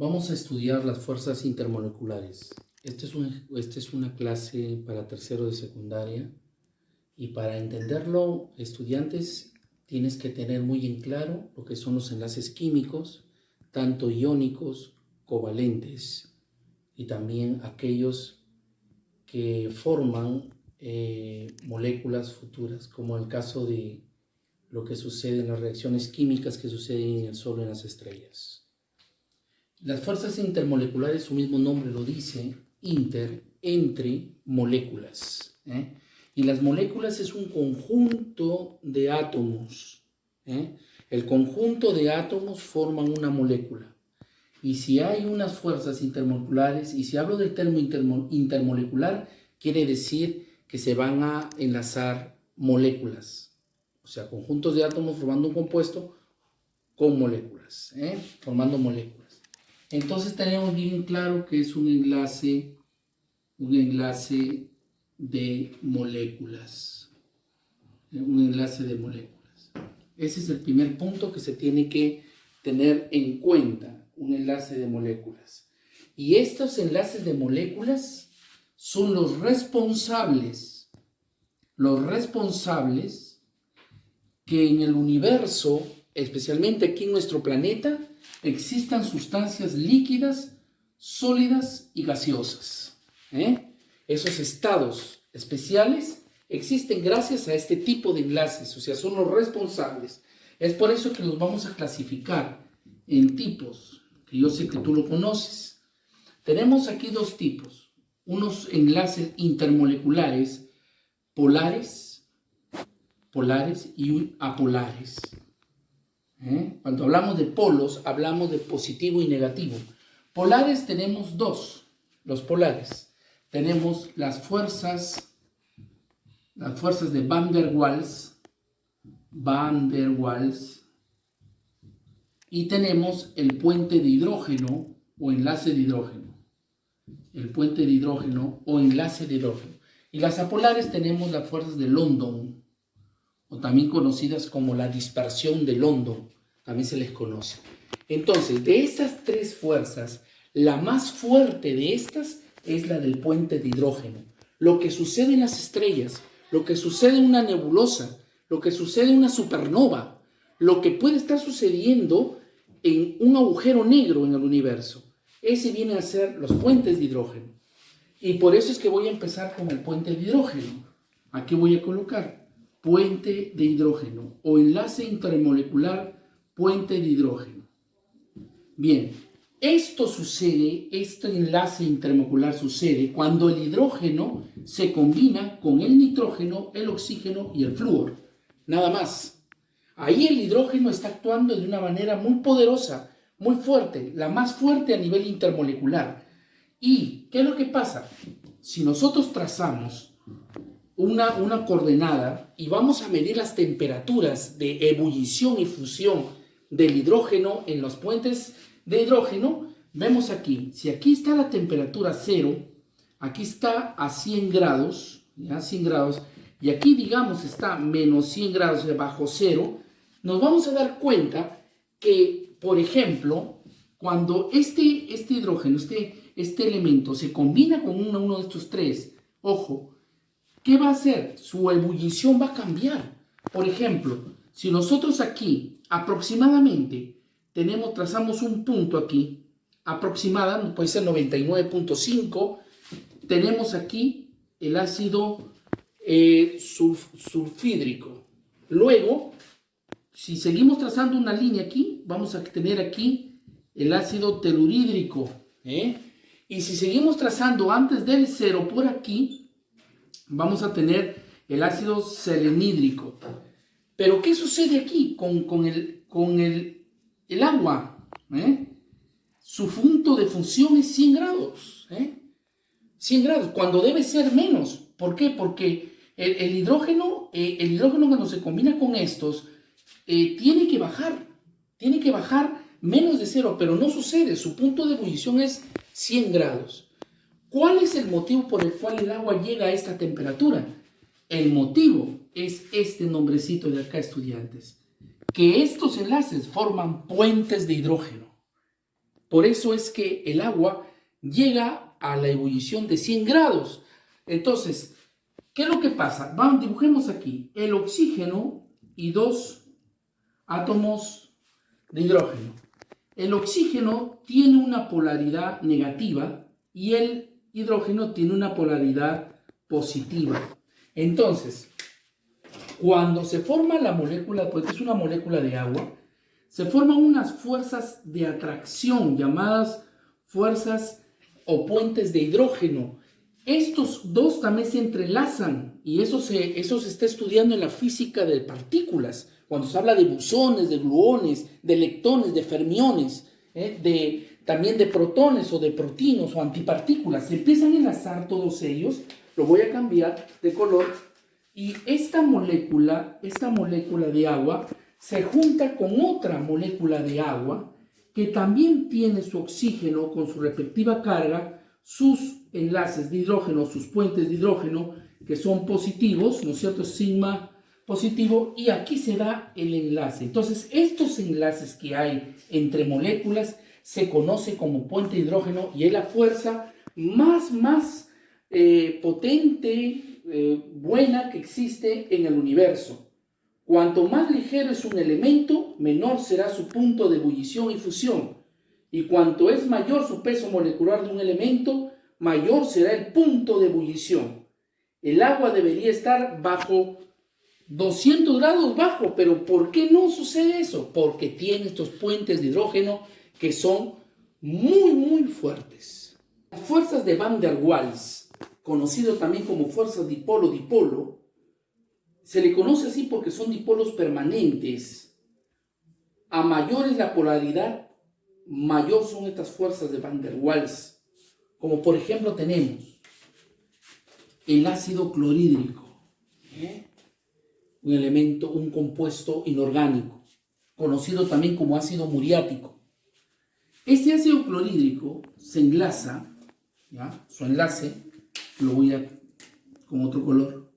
Vamos a estudiar las fuerzas intermoleculares. Esta es una clase para tercero de secundaria y para entenderlo, estudiantes, tienes que tener muy en claro lo que son los enlaces químicos, tanto iónicos, covalentes y también aquellos que forman moléculas futuras, como el caso de lo que sucede en las reacciones químicas que suceden en el Sol y en las estrellas. Las fuerzas intermoleculares, su mismo nombre lo dice, entre moléculas. Y las moléculas es un conjunto de átomos. El conjunto de átomos forman una molécula. Y si hay unas fuerzas intermoleculares, y si hablo del término intermolecular, quiere decir que se van a enlazar moléculas. O sea, conjuntos de átomos formando un compuesto con moléculas, formando moléculas. Entonces tenemos bien claro que es un enlace de moléculas. Un enlace de moléculas. Ese es el primer punto que se tiene que tener en cuenta, un enlace de moléculas. Y estos enlaces de moléculas son los responsables que en el universo, especialmente aquí en nuestro planeta, existan sustancias líquidas, sólidas y gaseosas. Esos estados especiales existen gracias a este tipo de enlaces, o sea, son los responsables. Es por eso que los vamos a clasificar en tipos, que yo sé que tú lo conoces. Tenemos aquí dos tipos, unos enlaces intermoleculares polares y apolares. Cuando hablamos de polos, hablamos de positivo y negativo. Polares tenemos dos, los polares. Tenemos las fuerzas de Van der Waals, y tenemos el puente de hidrógeno o enlace de hidrógeno. El puente de hidrógeno o enlace de hidrógeno. Y las apolares tenemos las fuerzas de London, o también conocidas como la dispersión de London, también se les conoce. Entonces, de estas tres fuerzas, la más fuerte de estas es la del puente de hidrógeno. Lo que sucede en las estrellas, lo que sucede en una nebulosa, lo que sucede en una supernova, lo que puede estar sucediendo en un agujero negro en el universo, ese viene a ser los puentes de hidrógeno. Y por eso es que voy a empezar con el puente de hidrógeno. Aquí voy a colocar puente de hidrógeno o enlace intermolecular puente de hidrógeno. Bien, este enlace intermolecular sucede cuando el hidrógeno se combina con el nitrógeno, el oxígeno y el flúor. Nada más. Ahí el hidrógeno está actuando de una manera muy poderosa, muy fuerte, la más fuerte a nivel intermolecular. ¿Y qué es lo que pasa? Si nosotros trazamos una coordenada y vamos a medir las temperaturas de ebullición y fusión del hidrógeno en los puentes de hidrógeno, vemos aquí, si aquí está la temperatura 0, aquí está a 100 grados, ¿ya? 100 grados, y aquí digamos está menos 100 grados bajo 0, nos vamos a dar cuenta que, por ejemplo, cuando este hidrógeno, este elemento se combina con uno de estos tres, ojo, ¿qué va a hacer? Su ebullición va a cambiar. Por ejemplo, si nosotros aquí aproximadamente trazamos un punto aquí, aproximada, puede ser 99.5, tenemos aquí el ácido sulfídrico. Luego, si seguimos trazando una línea aquí, vamos a tener aquí el ácido telurídrico. Y si seguimos trazando antes del 0 por aquí, vamos a tener el ácido selenídrico. Pero ¿qué sucede aquí con el agua? Su punto de fusión es 100 grados. 100 grados, cuando debe ser menos. ¿Por qué? Porque el hidrógeno cuando se combina con estos, tiene que bajar menos de 0, pero no sucede. Su punto de ebullición es 100 grados. ¿Cuál es el motivo por el cual el agua llega a esta temperatura? El motivo es este nombrecito de acá, estudiantes, que estos enlaces forman puentes de hidrógeno. Por eso es que el agua llega a la ebullición de 100 grados. Entonces, ¿qué es lo que pasa? Vamos, dibujemos aquí el oxígeno y dos átomos de hidrógeno. El oxígeno tiene una polaridad negativa y el hidrógeno tiene una polaridad positiva. Entonces, cuando se forma la molécula, porque es una molécula de agua, se forman unas fuerzas de atracción llamadas fuerzas o puentes de hidrógeno. Estos dos también se entrelazan y eso se está estudiando en la física de partículas, cuando se habla de bosones, de gluones, de leptones, de fermiones, también de protones o de protinos o antipartículas. Se empiezan a enlazar todos ellos. Lo voy a cambiar de color y esta molécula de agua se junta con otra molécula de agua que también tiene su oxígeno con su respectiva carga, sus enlaces de hidrógeno, sus puentes de hidrógeno, que son positivos, ¿no es cierto? Sigma positivo, y aquí se da el enlace. Entonces, estos enlaces que hay entre moléculas se conoce como puente de hidrógeno y es la fuerza más potente, buena que existe en el universo. Cuanto más ligero es un elemento, menor será su punto de ebullición y fusión. Y cuanto es mayor su peso molecular de un elemento, mayor será el punto de ebullición. El agua debería estar bajo 200 grados bajo, pero ¿por qué no sucede eso? Porque tiene estos puentes de hidrógeno que son muy fuertes. Las fuerzas de Van der Waals, conocido también como fuerzas dipolo-dipolo, se le conoce así porque son dipolos permanentes. A mayor es la polaridad, mayor son estas fuerzas de Van der Waals. Como por ejemplo tenemos el ácido clorhídrico, un elemento, un compuesto inorgánico, conocido también como ácido muriático. Este ácido clorhídrico se enlaza, ¿ya? Su enlace, lo voy a con otro color,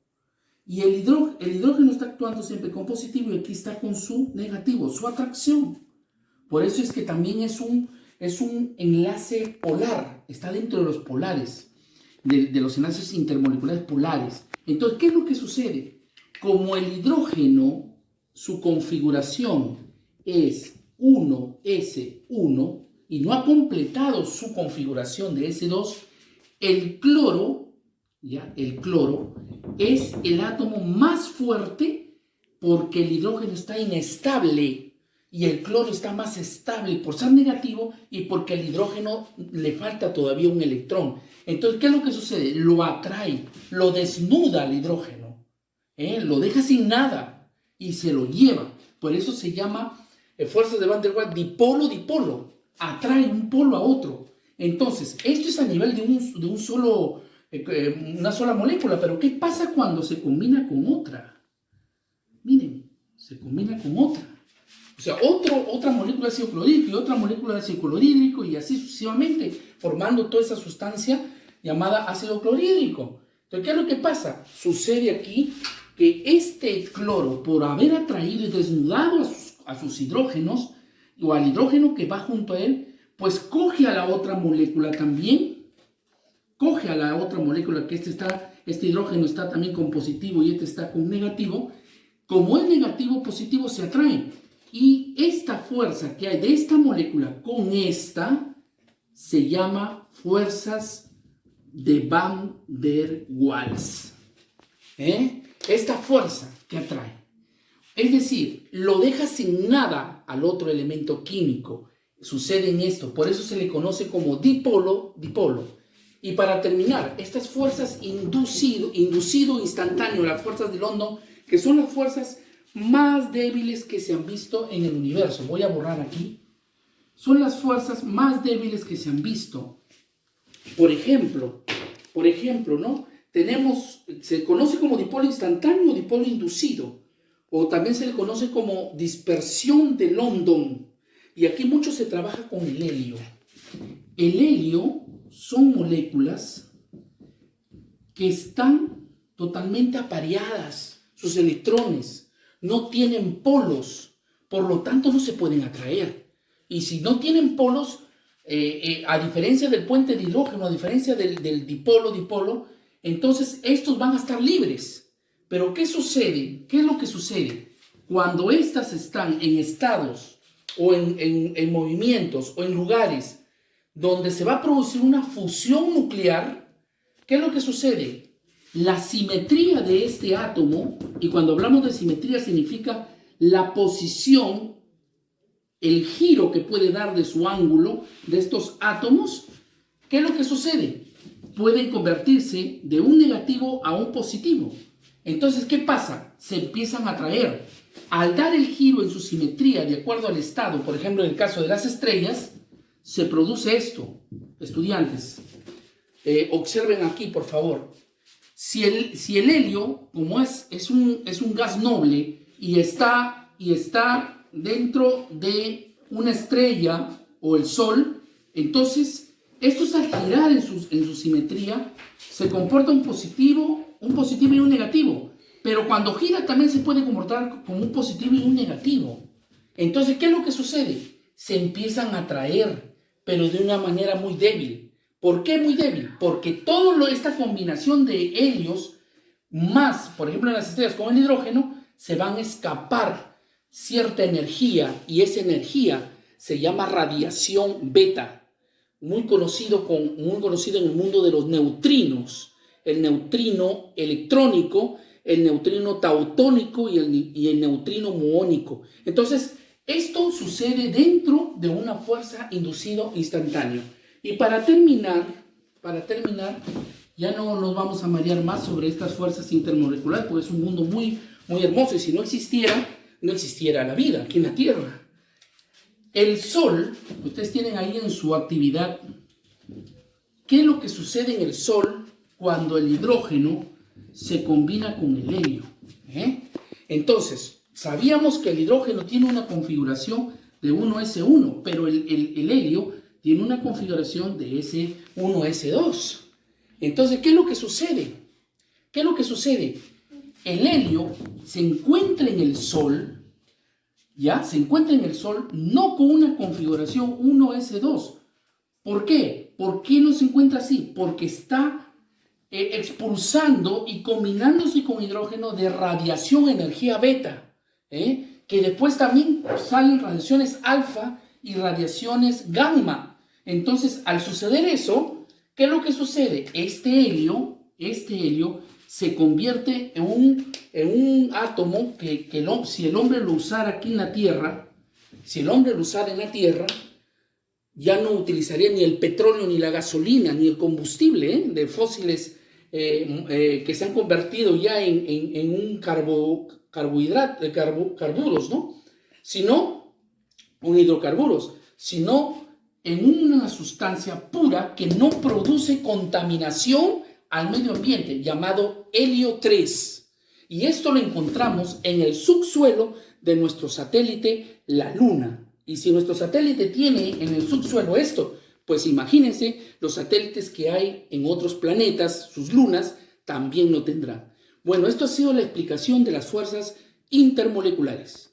y el hidrógeno está actuando siempre con positivo y aquí está con su negativo, su atracción. Por eso es que también es un enlace polar, está dentro de los polares, de los enlaces intermoleculares polares. Entonces, ¿qué es lo que sucede? Como el hidrógeno, su configuración es 1s1 y no ha completado su configuración de S2, el cloro, ¿ya? El cloro es el átomo más fuerte porque el hidrógeno está inestable y el cloro está más estable por ser negativo y porque al hidrógeno le falta todavía un electrón. Entonces, ¿qué es lo que sucede? Lo atrae, lo desnuda al hidrógeno, lo deja sin nada y se lo lleva. Por eso se llama fuerzas de Van der Waals dipolo-dipolo. Atrae un polo a otro. Entonces, esto es a nivel de una sola molécula, pero ¿qué pasa cuando se combina con otra? Miren, se combina con otra. O sea, otra molécula de ácido clorhídrico y otra molécula de ácido clorhídrico y así sucesivamente, formando toda esa sustancia llamada ácido clorhídrico. Entonces, ¿qué es lo que pasa? Sucede aquí que este cloro, por haber atraído y desnudado a sus hidrógenos, o al hidrógeno que va junto a él, pues coge a la otra molécula también, coge a la otra molécula que este hidrógeno está también con positivo y este está con negativo. Como es negativo, positivo se atraen. Y esta fuerza que hay de esta molécula con esta se llama fuerzas de Van der Waals. Esta fuerza que atrae. Es decir, lo deja sin nada al otro elemento químico. Sucede en esto, por eso se le conoce como dipolo-dipolo. Y para terminar, estas fuerzas inducido instantáneo, las fuerzas de London, que son las fuerzas más débiles que se han visto en el universo. Voy a borrar aquí. Son las fuerzas más débiles que se han visto. Por ejemplo, ¿no? Se conoce como dipolo instantáneo o dipolo inducido. O también se le conoce como dispersión de London. Y aquí mucho se trabaja con el helio. El helio son moléculas que están totalmente apareadas. Sus electrones no tienen polos, por lo tanto no se pueden atraer. Y si no tienen polos, a diferencia del puente de hidrógeno, a diferencia del dipolo-dipolo, entonces estos van a estar libres. Pero ¿qué sucede? ¿Qué es lo que sucede? Cuando estas están en estados o en movimientos o en lugares donde se va a producir una fusión nuclear, ¿qué es lo que sucede? La simetría de este átomo, y cuando hablamos de simetría significa la posición, el giro que puede dar de su ángulo de estos átomos, ¿qué es lo que sucede? Pueden convertirse de un negativo a un positivo. Entonces, ¿qué pasa? Se empiezan a atraer. Al dar el giro en su simetría de acuerdo al estado, por ejemplo, en el caso de las estrellas, se produce esto. Estudiantes, observen aquí, por favor. Si el helio, como es un gas noble y está dentro de una estrella o el Sol, entonces estos al girar en su simetría se comporta un positivo y un negativo. Pero cuando gira también se puede comportar como un positivo y un negativo. Entonces, ¿qué es lo que sucede? Se empiezan a atraer, pero de una manera muy débil. ¿Por qué muy débil? Porque toda esta combinación de helios, más, por ejemplo, en las estrellas con el hidrógeno, se van a escapar cierta energía, y esa energía se llama radiación beta, muy conocido en el mundo de los neutrinos, el neutrino electrónico, el neutrino tautónico y el neutrino muónico. Entonces, esto sucede dentro de una fuerza inducida instantánea. Y para terminar, ya no nos vamos a marear más sobre estas fuerzas intermoleculares, porque es un mundo muy, muy hermoso, y si no existiera la vida aquí en la Tierra. El Sol, ustedes tienen ahí en su actividad, ¿qué es lo que sucede en el Sol cuando el hidrógeno se combina con el helio? Entonces, sabíamos que el hidrógeno tiene una configuración de 1s1, pero el helio tiene una configuración de S1s2. Entonces, ¿qué es lo que sucede? El helio se encuentra en el Sol, ¿ya? Se encuentra en el Sol no con una configuración 1s2. ¿Por qué? ¿Por qué no se encuentra así? Porque está expulsando y combinándose con hidrógeno de radiación energía beta, que después también salen radiaciones alfa y radiaciones gamma. Entonces, al suceder eso, ¿qué es lo que sucede? Este helio se convierte en un átomo que si el hombre lo usara aquí en la Tierra, ya no utilizaría ni el petróleo, ni la gasolina, ni el combustible de fósiles que se han convertido ya en un carburos, ¿no? Sino, un hidrocarburos, sino en una sustancia pura que no produce contaminación al medio ambiente, llamado helio 3. Y esto lo encontramos en el subsuelo de nuestro satélite, la Luna. Y si nuestro satélite tiene en el subsuelo esto, pues imagínense los satélites que hay en otros planetas, sus lunas, también lo tendrán. Bueno, esto ha sido la explicación de las fuerzas intermoleculares.